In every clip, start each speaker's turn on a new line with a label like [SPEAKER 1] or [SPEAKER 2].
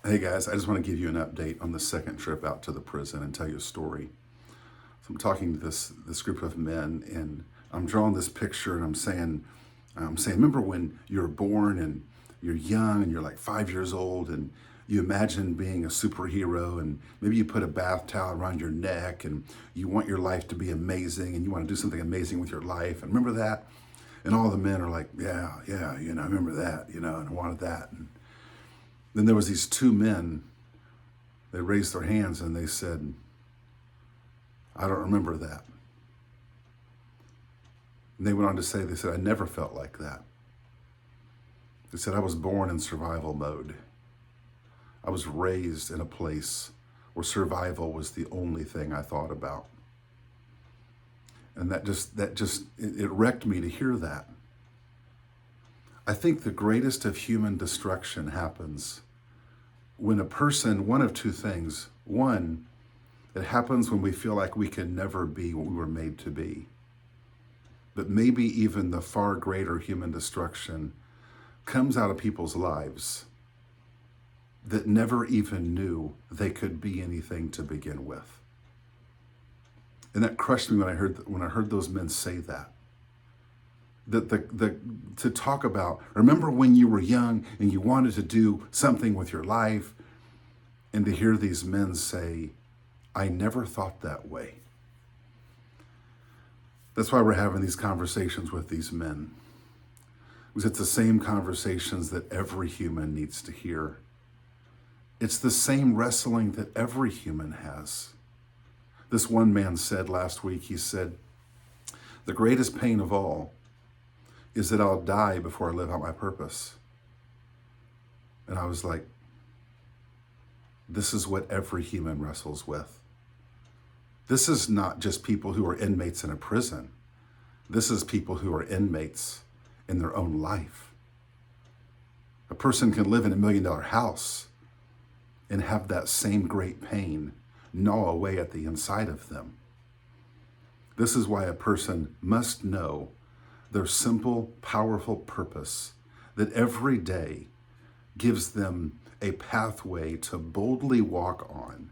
[SPEAKER 1] Hey guys, I just want to give you an update on the second trip out to the prison and tell you a story. So I'm talking to this group of men, and I'm drawing this picture, and I'm saying, remember when you were born and you're young and you're like 5 years old, and you imagine being a superhero, and maybe you put a bath towel around your neck, and you want your life to be amazing, and you want to do something amazing with your life. And remember that? And all the men are like, yeah, I remember that, and I wanted that. And then there was these two men. They raised their hands and they said, I don't remember that. And they went on to say, they said, I never felt like that. They said, I was born in survival mode. I was raised in a place where survival was the only thing I thought about. And it wrecked me to hear that. I think the greatest of human destruction happens when a person, one of two things. One, it happens when we feel like we can never be what we were made to be. But maybe even the far greater human destruction comes out of people's lives that never even knew they could be anything to begin with. And that crushed me when I heard those men say that. To talk about, remember when you were young and you wanted to do something with your life, and to hear these men say, I never thought that way. That's why we're having these conversations with these men. Because it's the same conversations that every human needs to hear. It's the same wrestling that every human has. This one man said last week, he said, the greatest pain of all is that I'll die before I live out my purpose. And I was like, this is what every human wrestles with. This is not just people who are inmates in a prison. This is people who are inmates in their own life. A person can live in $1 million house and have that same great pain gnaw away at the inside of them. This is why a person must know their simple, powerful purpose that every day gives them a pathway to boldly walk on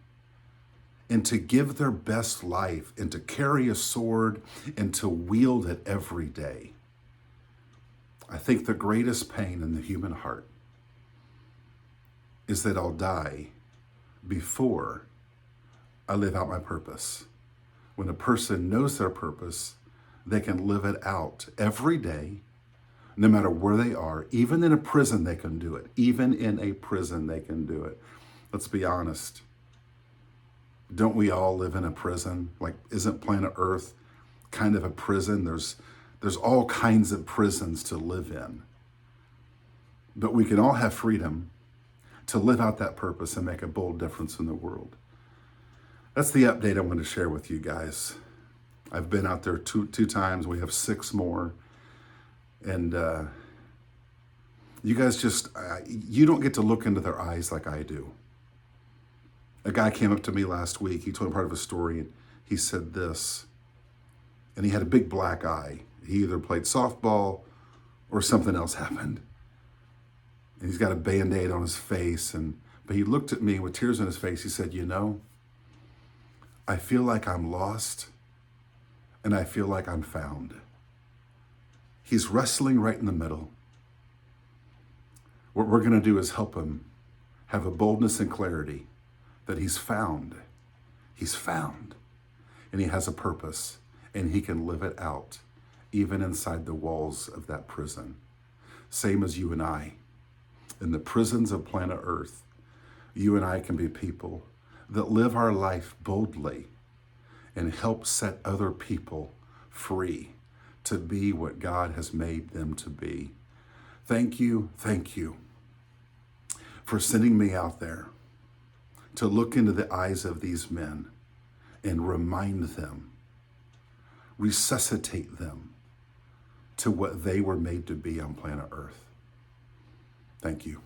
[SPEAKER 1] and to give their best life and to carry a sword and to wield it every day. I think the greatest pain in the human heart is that I'll die before I live out my purpose. When a person knows their purpose, they can live it out every day, no matter where they are. Even in a prison, they can do it. Even in a prison, they can do it. Let's be honest. Don't we all live in a prison? Like, isn't planet Earth kind of a prison? There's all kinds of prisons to live in. But we can all have freedom to live out that purpose and make a bold difference in the world. That's the update I want to share with you guys. I've been out there two times. We have 6 more. And you guys you don't get to look into their eyes like I do. A guy came up to me last week. He told me part of a story. And he said this, and he had a big black eye. He either played softball or something else happened. And he's got a Band-Aid on his face. But he looked at me with tears in his face. He said, I feel like I'm lost, and I feel like I'm found. He's wrestling right in the middle. What we're going to do is help him have a boldness and clarity that he's found. He's found, and he has a purpose, and he can live it out, even inside the walls of that prison. Same as you and I. In the prisons of planet Earth, you and I can be people that live our life boldly and help set other people free to be what God has made them to be. Thank you for sending me out there to look into the eyes of these men and remind them, resuscitate them to what they were made to be on planet Earth. Thank you.